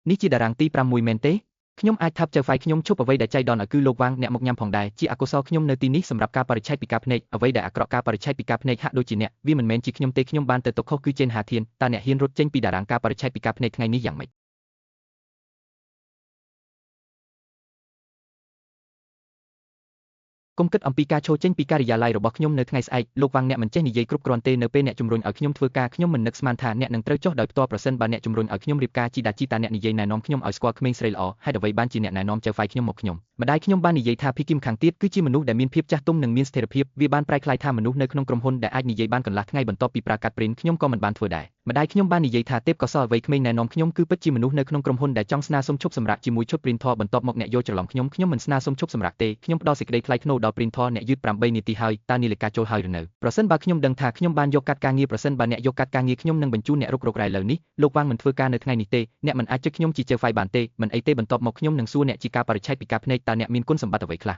នេះជាតារាងទី6មែនទេខ្ញុំអាចថាបចៅហ្វាយខ្ញុំឈប់អ្វីដែលចៃដន្យឲ្យគឺលោកវាងអ្នកមកញ៉ាំផងដែរជាអកុសលខ្ញុំនៅទីនេះសម្រាប់ការបរិច្ឆេទពីការភ្នែកអ្វីដែលអាក្រក់ការបរិច្ឆេទពីការភ្នែកហាក់ដូចជាអ្នកវាមិនមែនជាខ្ញុំទេខ្ញុំបានទៅទុកខុសគឺចេនហាធានតើអ្នកហ៊ានរត់ចេញពីតារាងការបរិច្ឆេទពីការភ្នែកថ្ងៃនេះយ៉ាងម៉េចគុំគិតអំពីការឈរចេញពីការិយាល័យរបស់ខ្ញុំនៅថ្ងៃស្អែកលោកវាងអ្នកមិនចេះនិយាយគ្រប់គ្រាន់ទេនៅពេលអ្នកជំរុញឲ្យខ្ញុំធ្វើការខ្ញុំមិននឹកស្មានថាអ្នកនឹងត្រូវចុះដោយផ្ទាល់ប្រសិនបើអ្នកជំរុញឲ្យខ្ញុំរៀបការជីតាជីតាអ្នកនិយាយណែនាំខ្ញុំឲ្យស្គាល់ក្មេងស្រីល្អហេតុអ្វីបានជាអ្នកណែនាំចៅហ្វាយខ្ញុំមកខ្ញុំម្ដាយខ្ញុំបាននិយាយថាភីគីមខាងទៀតគឺជាមនុស្សដែលមានភាពចាស់ទុំនិងមានស្ថិរភាពវាបានប្រែក្លាយថាមនុស្សនៅក្នុងក្រុមហ៊ុនដែលអាចនិយាយបានកន្លះថ្ងៃបន្ទាប់ពីប្រើកាត់ព្រីនខ្ញុំក៏មិនបានធ្វើដែរម្ដាយខ្ញុំបាននិយាយថាទេពកោសល្យអ្វីក្មេងណែនាំខ្ញុំគឺពិតជាមនុស្សនៅក្នុងក្រុមហ៊ុនដែលចង់ស្នើសុំឈប់សម្រាកជាមួយឈុតព្រីនធរបន្ទាប់មកអ្នកយល់ច្រឡំខ្ញុំមិនស្នើសុំឈប់សម្រាកទេខ្ញុំផ្ដល់សេចក្តីថ្លៃថ្នូរដល់ព្រីនធរអ្នកយឺត8នាទីហើយតើនាឡិកាចូលហើយឬនៅប្រសិនបើខ្ញុំដឹងថាខ្ញុំបានយកកាត់ការងារប្រសិនបើអ្នកយកកាត់ការងារខ្ញុំនឹងបញ្ជូនអ្នករុករករ៉ែលើនេះលោកវាងមិនធ្វើការនៅថ្ងៃនេះទេអ្នកមិនអាចជិះខ្ញុំជាចៅហ្វាយបានទេមិនអីទេបន្ទាប់មកខ្ញុំនឹងសួរអ្នកជាការបរិច្ឆេទពីការភ្នែកតើអ្នកមានគុណសម្បត្តិអ្វីខ្លះ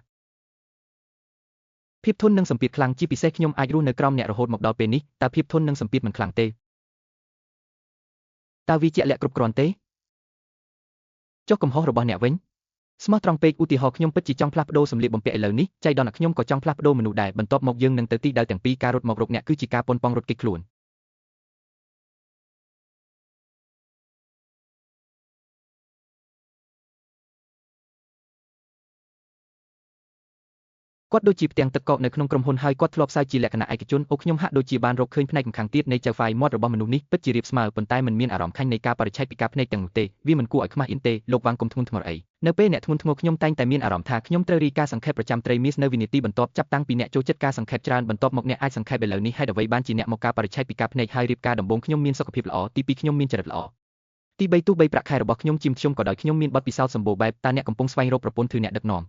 ភាពធន់និងសម្ពាធខ្លាំងជាពិសេសខ្ញុំអាចរស់នៅក្រោមអ្នករហូតមកដល់ពេលនេះតើភាពធន់និងសម្ពាធមិនខ្លាំងទេតើវាជាក់លាក់គ្រប់គ្រាន់ទេចុះកំហុសរបស់អ្នកវិញស្មោះត្រង់ពេកឧទាហរណ៍ខ្ញុំពិតជាចង់ផ្លាស់ប្ដូរសម្លៀកបំពាក់ឥឡូវនេះចៃដន្យខ្ញុំក៏ចង់ផ្លាស់ប្ដូរមនុស្សដែរបន្ទាប់មកយើងនឹងទៅទីដៅទាំងពីរការរត់មករកអ្នកគឺជាការប៉ុនប៉ងរត់គេចខ្លួនគាត់ដូចជាផ្ទាំងទឹកកកនៅក្នុងក្រុមហ៊ុនហើយគាត់ធ្លាប់សើចជាលក្ខណៈឯកជនអូខ្ញុំហាក់ដូចជាបានរកឃើញផ្នែកម្ខាងទៀតនៃចៅហ្វាយមាត់របស់មនុស្សនេះពិតជារាបស្មើប៉ុន្តែមិនមានអារម្មណ៍ខាញ់នៃការបរិច្ឆេទពីការភ្នែកទាំងនោះទេវាមិនគួរឲ្យខ្មាស់អៀនទេលោកវាងកុំធ្ងន់ធ្ងរអីនៅពេលអ្នកធ្ងន់ធ្ងរខ្ញុំតែងតែមានអារម្មណ៍ថាខ្ញុំត្រូវរាយការណ៍សង្ខេបប្រចាំត្រីមីសនៅវិនាទីបន្ទាប់ចាប់តាំងពីអ្នកចូលចិត្តការសង្ខេបច្រើនបន្ទាប់មកអ្នកអាចសង្ខេបឥឡូវនេះហេតុអ្វីបានជាអ្នកមកការបរិច្ឆេទពីការភ្នែកហើយរៀបការដំបូងខ្ញុំមានសុខភាពល្អទី2ខ្ញុំមានចរិតល្អទី3ទោះបីប្រាក់ខែរបស់ខ្ញុំជាមធ្យមក៏ដោយខ្ញុំមានបទពិសោធន៍សម្បូរបែបតើអ្នកកំពុងស្វែងរកប្រពន្ធឬអ្នកដឹកនាំ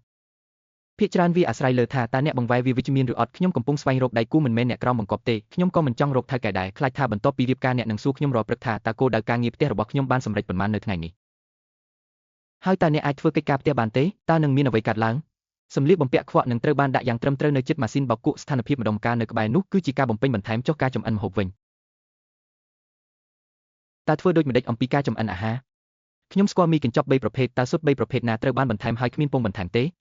ភាគច្រើនវាអាស្រ័យលើថាតើអ្នកបង្វែរវាវិជ្ជមានឬអត់ខ្ញុំកំពុងស្វែងរកដៃគូមិនមែនអ្នកក្រោមបង្គាប់ទេខ្ញុំក៏មិនចង់រកថៅកែដែរខ្លាចថាបន្ទាប់ពីរៀបការអ្នកនឹងសួរខ្ញុំរាល់ព្រឹកថាតើគោលដៅការងារផ្ទះរបស់ខ្ញុំបានសម្រេចប៉ុន្មាននៅថ្ងៃនេះហើយតើអ្នកអាចធ្វើកិច្ចការផ្ទះបានទេតើនឹងមានអ្វីកើតឡើងសម្លៀកបំពាក់ខ្វក់នឹងត្រូវបានដាក់យ៉ាងត្រឹមត្រូវនៅជិតម៉ាស៊ីនបោកគក់ស្ថានភាពម្ដុំការនៅក្បែរនោះគឺជាការបំពេញបន្ថែមចុះការចម្អិនម្ហូបវិញតើធ្វើដូចម្ដេចអំពីការចម្អិនអាហារខ្ញុំស្គាល់មីកញ្ចប់3ប្រភេទតើស៊ុប3ប្រភេទណាត្រូវបានបន្ថែមហើយគ្មានពងបន្ថែមទេ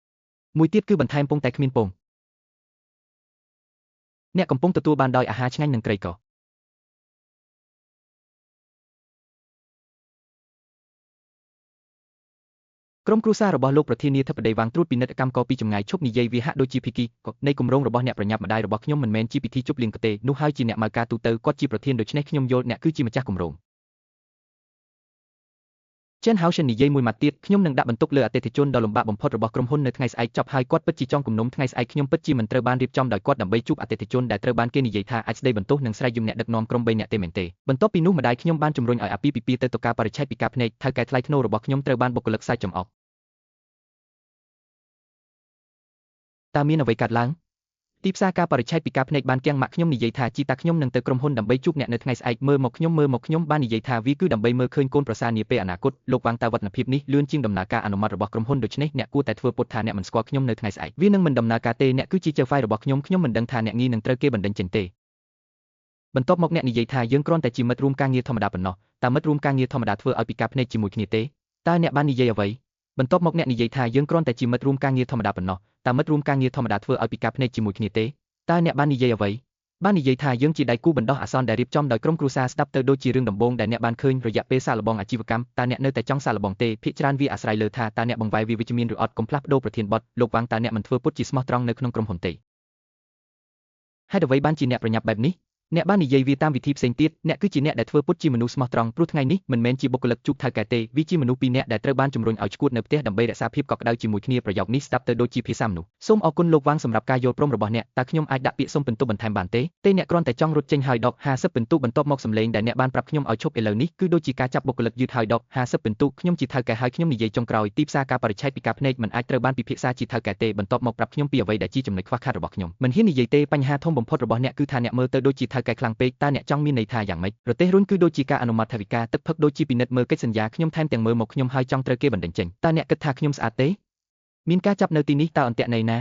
មួយទៀតគឺបន្ថែមពងតែគ្មានពងអ្នកកំពុងទទួលបានដោយអាហារឆ្ងាញ់និងក្រីក្រក្រុមគ្រួសាររបស់លោកប្រធានាធិបតីវាងត្រួតពិនិត្យកម្មករពីចម្ងាយឈប់និយាយវាហាក់ដូចជាភីគីនៃគម្រោងរបស់អ្នកប្រញាប់ម្ដាយរបស់ខ្ញុំមិនមែនជាពិធីជប់លៀងទេនោះហើយជាអ្នកម៉ៅការទូទៅគាត់ជាប្រធានដូច្នេះខ្ញុំយល់អ្នកគឺជាម្ចាស់គម្រោងChen Haoshen និយាយមួយម៉ាត់ទៀតខ្ញុំនឹងដាក់បន្ទុកលើអតិថិជនដ៏លំបាកបំផុតរបស់ក្រុមហ៊ុននៅថ្ងៃស្អែកចប់ហើយគាត់ពិតជាចង់គំនុំថ្ងៃស្អែកខ្ញុំពិតជាមិនត្រូវបានរៀបចំដោយគាត់ដើម្បីជួបអតិថិជនដែលត្រូវបានគេនិយាយថាអាចស្ដីបន្ទោសនិងស្រែកយំអ្នកដឹកនាំក្រុម3នាក់ទេមែនទេបន្ទាប់ពីនោះម្ដាយខ្ញុំបានជំរុញឲ្យអាពាហ៍ពិពាហ៍ទៅតុការបរិច្ឆេទពីការភ្នែកថៅកែថ្លៃថ្នូររបស់ខ្ញុំត្រូវបានបុគ្គលិកសាច់ចំអកតើមានអ្វីកើតឡើងទីផ្សារការបរិច្ឆេទពីការភ្នែកបានគាំងម៉ាក់ខ្ញុំនិយាយថាជីតាខ្ញុំនឹងទៅក្រុមហ៊ុនដើម្បីជួបអ្នកនៅថ្ងៃស្អែកមើលមកខ្ញុំបាននិយាយថាវាគឺដើម្បីមើលឃើញកូនប្រសារនាពេលអនាគតលោកវាងតាវឌ្ឍនភាពនេះលឿនជាងដំណើរការអនុម័តរបស់ក្រុមហ៊ុនដូច្នេះអ្នកគួរតែធ្វើពុតថាអ្នកមិនស្គាល់ខ្ញុំនៅថ្ងៃស្អែកវានឹងមិនដំណើរការទេអ្នកគឺជាចៅហ្វាយរបស់ខ្ញុំមិនដឹងថាអ្នកងីនឹងត្រូវគេបណ្ដេញចេញទេបន្ទាប់មកអ្នកនិយាយថាយើងគ្រាន់តែជាមិត្តរួមការងារធម្មតាប៉ុណ្ណោះតើមិត្តរួមការងារធម្មតាធ្វើឲ្យពីការភ្នែកជាមួយគ្នាទេតើអ្នកបាននិយាយអ្វីបន្ទាប់មកអ្នកនិយាយថាយើងគ្រាន់តែជាមិត្តរួមការងារធម្មតាប៉ុណ្ណោះតើមិត្តរួមការងារធម្មតាធ្វើឲ្យពីការភ្នែកជាមួយគ្នាទេតើអ្នកបាននិយាយអ្វីបាននិយាយថាយើងជាដៃគូបណ្ដោះអាសន្នដែលរៀបចំដោយក្រុមគ្រួសារស្ដាប់ទៅដូចជារឿងដំបូងដែលអ្នកបានឃើញរយៈពេលសាកល្បងអាជីវកម្មតើអ្នកនៅតែចង់សាកល្បងទេភាគច្រើនវាអាស្រ័យលើថាតើអ្នកបង្វែរវាវិជ្ជមានឬអត់កុំផ្លាស់ប្ដូរប្រធានបទលោកវាងតើអ្នកមិនធ្វើពុតជាស្មោះត្រង់នៅក្នុងក្រុមហ៊ុនទេហេតុអ្វីបានជាអ្នកប្រញាប់បែបនេះអ្នកបាននិយាយវាតាមវិធីផ្សេងទៀតអ្នកគឺជាអ្នកដែលធ្វើពុតជាមនុស្សស្មោះត្រង់ព្រោះថ្ងៃនេះមិនមែនជាបុគ្គលិកជួបថៅកែទេវាជាមនុស្សពីរនាក់ដែលត្រូវបានជំរុញឲ្យឈួតនៅផ្ទះដើម្បីរក្សាភាពកក់ក្ដៅជាមួយគ្នាប្រយោគនេះស្ដាប់ទៅដូចជាភាសាមនុស្សសូមអរគុណលោកវាងសម្រាប់ការយល់ព្រមរបស់អ្នកតើខ្ញុំអាចដាក់ពាក្យសុំពិន្ទុបន្ថែមបានទេអ្នកគ្រាន់តែចង់រត់ចេញហើយដក50ពិន្ទុបន្ទាប់មកសម្លេងដែលអ្នកបានប្រាប់ខ្ញុំឲ្យឈប់ឥឡូវនេះគឺដូចជាការចាប់បុគ្គលិកយឺតហើយដក50ពិន្ទុខ្ញុំជាថៅកែហើយខ្ញុំនិយាយចុងក្រោយទីផ្សារការបរិច្ឆេទពីការភ្នែកមិនអាចត្រូវបានពិភាក្សាជាថៅកែទេបន្ទាប់មកប្រាប់ខ្ញុំពីអ្វីដែលជាចំណុចខ្វះខាតរបស់ខ្ញុំមិនហ៊ាននិយាយទេបញ្ហាធំបំផុតរបស់អ្នកគឺថាអ្នកមើលទៅដូចជាថៅកែខ្លាំងពេកតើអ្នកចង់មានន័យថាយ៉ាងម៉េចប្រទេសរុញគឺដូចជាការអនុម័តថវិកាទឹកផឹកដូចជាពិនិត្យមើលកិច្ចសន្យាខ្ញុំថែមទាំងមើលមកខ្ញុំហើយចង់ត្រូវគេបណ្ដេញចេញតើអ្នកគិតថាខ្ញុំស្អាតទេមានការចាប់នៅទីនេះតើអន្ទាក់ន័យណា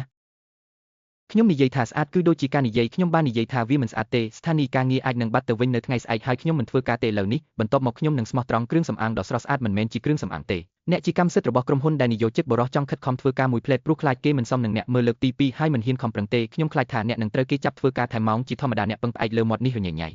ខ្ញុំនិយាយថាស្អាតគឺដូចជាការនិយាយខ្ញុំបាននិយាយថាវាមិនស្អាតទេស្ថានីយ៍ការងារអាចនឹងបាត់ទៅវិញនៅថ្ងៃស្អែកហើយខ្ញុំមិនធ្វើការទេឥឡូវនេះបន្ទាប់មកខ្ញុំនឹងស្មោះត្រង់គ្រឿងសម្អាងដ៏ស្រស់ស្អាតមិនមែនជាគ្រឿងសម្អាងទេអ្នកជាកម្មសិទ្ធិរបស់ក្រុមហ៊ុនដែលនិយោជិតបរិះចង់ខិតខំធ្វើការមួយផ្លែតព្រោះខ្លាចគេមិនសមនឹងអ្នកមើលលើកទី2ហើយមិនហ៊ានខំប្រឹងទេខ្ញុំខ្លាចថាអ្នកនឹងត្រូវគេចាប់ធ្វើការថែមម៉ោងជាធម្មតាអ្នកពឹងផ្អែកលើមាត់នេះរញ៉េញ៉ៃ